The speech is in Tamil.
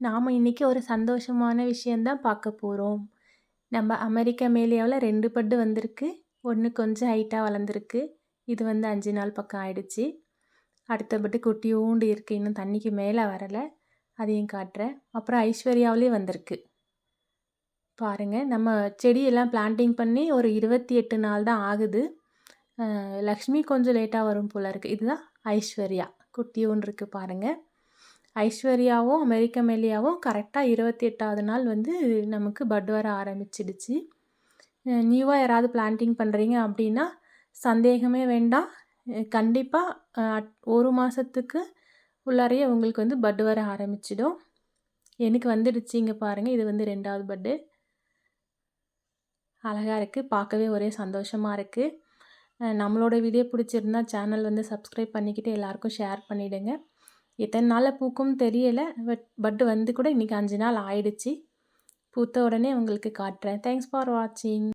நாம இன்னைக்கு ஒரு சந்தோஷமான விஷயம் தான் பார்க்க போறோம். நம்ம அமெரிக்க மேலியாவுல 2 பட்டு வந்திருக்கு. 1 கொஞ்சம் ஹைட்டா வளர்ந்துருக்கு. இது வந்து 5 நாள் பக்கம் ஆயிடுச்சு. அடுத்த பட்டு குட்டியூண்டு இருக்கு. இன்னும் தண்ணிக்கு மேல வரல. அதையும் காட்டுறேன். அப்புறம் ஐஸ்வர்யாவுலயும் வந்திருக்கு. பாருங்க, நம்ம செடியெல்லாம் பிளான்டிங் பண்ணி ஒரு 28 நாள் தான் ஆகுது. லக்ஷ்மி கொஞ்சம் லேட்டா வரும் போல இருக்கு. இதுதான் ஐஸ்வர்யா. குட்டியூண்டு இருக்கு பாருங்க. ஐஸ்வர்யாவும் அமெரிக்க மேலியாவும் கரெக்டாக 28வது நாள் வந்து நமக்கு பட் வர ஆரம்பிச்சிடுச்சு. நியூவாக யாராவது பிளான்டிங் பண்ணுறீங்க அப்படின்னா சந்தேகமே வேண்டாம். கண்டிப்பாக 1 மாதத்துக்கு உள்ளாரையே உங்களுக்கு வந்து பட் வர ஆரம்பிச்சிடும். எனக்கு வந்துடுச்சு. இங்கே பாருங்கள், இது வந்து 2வது பட்டு. அழகாக இருக்குது, பார்க்கவே ஒரே சந்தோஷமாக இருக்குது. நம்மளோட வீடியோ பிடிச்சிருந்தா சேனல் வந்து சப்ஸ்கிரைப் பண்ணிக்கிட்டு எல்லாருக்கும் ஷேர் பண்ணிவிடுங்க. எத்தனை நாளில் பூக்கும்னு தெரியலை, பட் வந்து கூட இன்றைக்கி 5 நாள் ஆயிடுச்சு. பூத்த உடனே உங்களுக்கு காட்டுறேன். தேங்க்ஸ் ஃபார் வாட்சிங்.